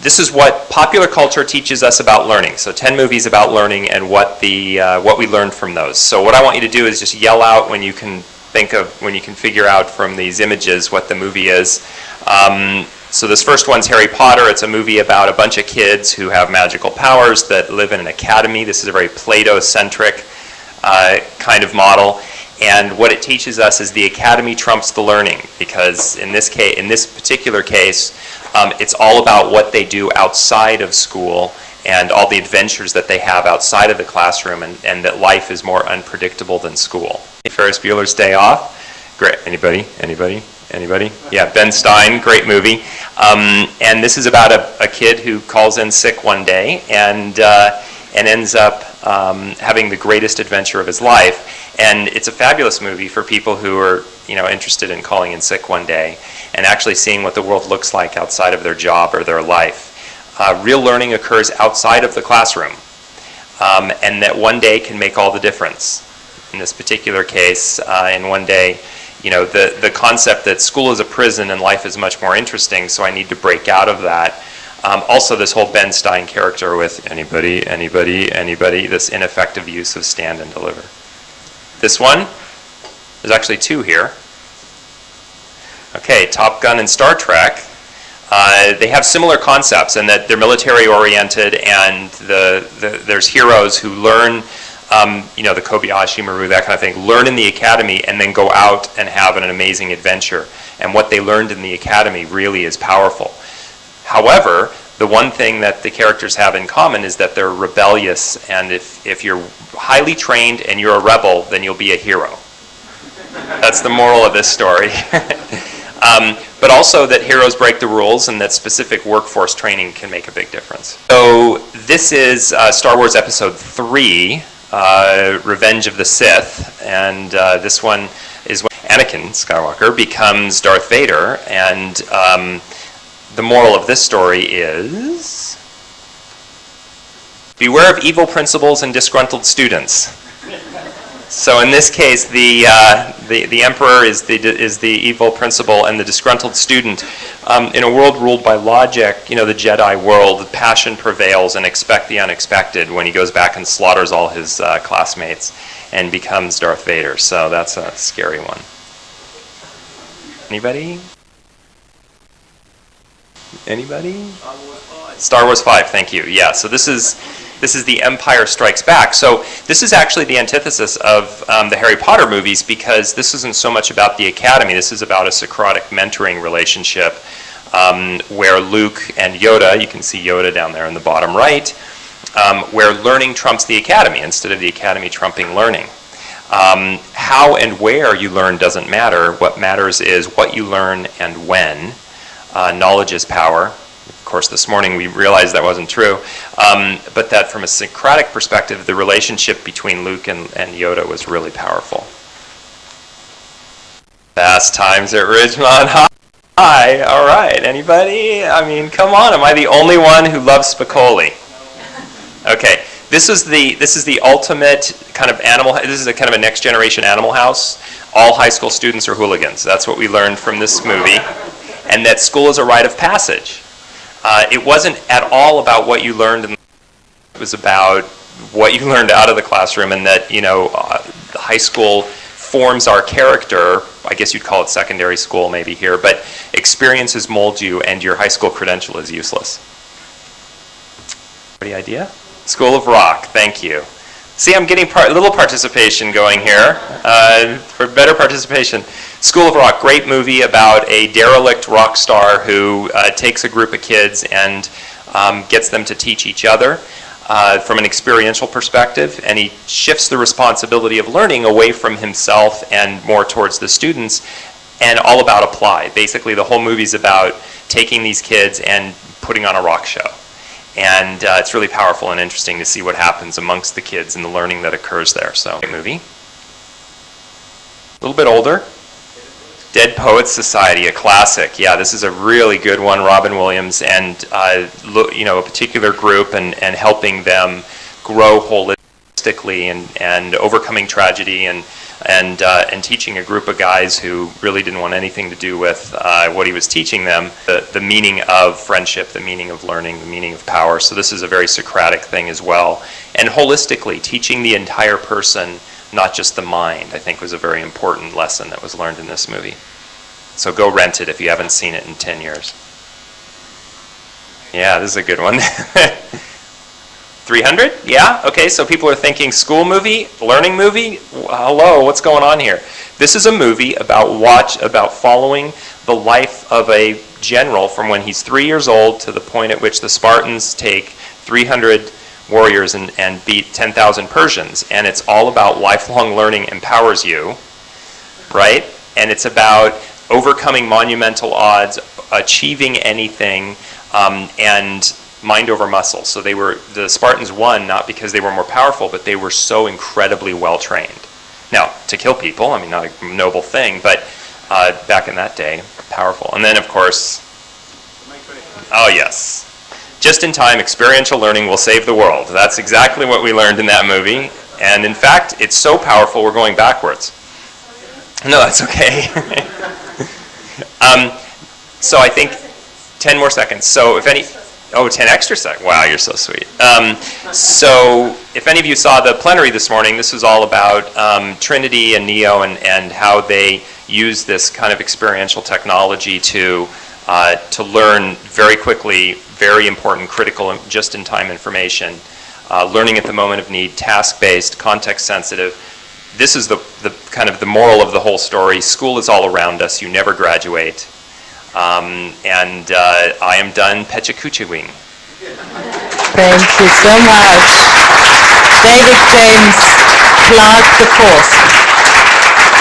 this is what popular culture teaches us about learning. So 10 movies about learning and what we learned from those. So what I want you to do is just yell out when you can figure out from these images what the movie is. So this first one's Harry Potter. It's a movie about a bunch of kids who have magical powers that live in an academy. This is a very Plato-centric kind of model. And what it teaches us is the academy trumps the learning, because in this particular case, it's all about what they do outside of school and all the adventures that they have outside of the classroom, and that life is more unpredictable than school. Ferris Bueller's Day Off. Great. Anybody? Yeah, Ben Stein, great movie. And this is about a kid who calls in sick one day and ends up having the greatest adventure of his life. And it's a fabulous movie for people who are, interested in calling in sick one day and actually seeing what the world looks like outside of their job or their life. Real learning occurs outside of the classroom, and that one day can make all the difference. In this particular case, in one day, the concept that school is a prison and life is much more interesting, so I need to break out of that. Also, this whole Ben Stein character with anybody, this ineffective use of stand and deliver. This one, there's actually two here. Okay, Top Gun and Star Trek. They have similar concepts in that they're military-oriented, and there's heroes who learn, the Kobayashi Maru, that kind of thing, learn in the academy and then go out and have an amazing adventure. And what they learned in the academy really is powerful. However, the one thing that the characters have in common is that they're rebellious, and if you're highly trained and you're a rebel, then you'll be a hero. That's the moral of this story. But also that heroes break the rules and that specific workforce training can make a big difference. So this is Star Wars Episode 3, Revenge of the Sith, and this one is when Anakin Skywalker becomes Darth Vader, and the moral of this story is beware of evil principals and disgruntled students. So in this case, the emperor is the evil principal, and the disgruntled student. In a world ruled by logic, the Jedi world, passion prevails, and expect the unexpected when he goes back and slaughters all his classmates and becomes Darth Vader. So that's a scary one. Anybody? Star Wars 5, thank you. Yeah, so this is The Empire Strikes Back. So this is actually the antithesis of the Harry Potter movies, because this isn't so much about the academy. This is about a Socratic mentoring relationship where Luke and Yoda, you can see Yoda down there in the bottom right, where learning trumps the academy instead of the academy trumping learning. How and where you learn doesn't matter. What matters is what you learn and when. Knowledge is power. Of course, this morning we realized that wasn't true, but that from a Socratic perspective, the relationship between Luke and Yoda was really powerful. Fast Times at Ridgemont High. All right, anybody? I mean, come on, am I the only one who loves Spicoli? Okay, this is the ultimate kind of animal. This is a kind of a next generation Animal House. All high school students are hooligans. That's what we learned from this movie. And that school is a rite of passage. It wasn't at all about what you learned, it was about what you learned out of the classroom, and that, the high school forms our character. I guess you'd call it secondary school maybe here, but experiences mold you, and your high school credential is useless. Any idea? School of Rock, thank you. See, I'm getting a little participation going here, for better participation. School of Rock, great movie about a derelict rock star who takes a group of kids and gets them to teach each other from an experiential perspective, and he shifts the responsibility of learning away from himself and more towards the students, and all about apply. Basically, the whole movie's about taking these kids and putting on a rock show. And it's really powerful and interesting to see what happens amongst the kids and the learning that occurs there. So, great movie. A little bit older. Dead Poets Society, a classic. Yeah, this is a really good one. Robin Williams and a particular group and helping them grow holistically and overcoming tragedy and and teaching a group of guys who really didn't want anything to do with what he was teaching them, the meaning of friendship, the meaning of learning, the meaning of power. So this is a very Socratic thing as well. And holistically, teaching the entire person, not just the mind, I think was a very important lesson that was learned in this movie. So go rent it if you haven't seen it in 10 years. Yeah, this is a good one. 300? Yeah? Okay, so people are thinking school movie, learning movie? Hello, what's going on here? This is a movie about following the life of a general from when he's 3 years old to the point at which the Spartans take 300 warriors and beat 10,000 Persians. And it's all about lifelong learning empowers you, right? And it's about overcoming monumental odds, achieving anything, and mind over muscle. So the Spartans won not because they were more powerful, but they were so incredibly well trained. Now, to kill people, I mean, not a noble thing, but back in that day, powerful. And then, of course, oh yes, just in time, experiential learning will save the world. That's exactly what we learned in that movie. And in fact, it's so powerful, we're going backwards. No, that's okay. So I think 10 more seconds. So if any... Oh, 10 extra seconds. Wow, you're so sweet. So if any of you saw the plenary this morning, this was all about Trinity and Neo and how they use this kind of experiential technology to learn very quickly, very important, critical, just-in-time information, learning at the moment of need, task-based, context-sensitive. This is the kind of the moral of the whole story. School is all around us. You never graduate. And I am done. Pecha Kucha wing. Thank you so much. David James Clarke the Fourth.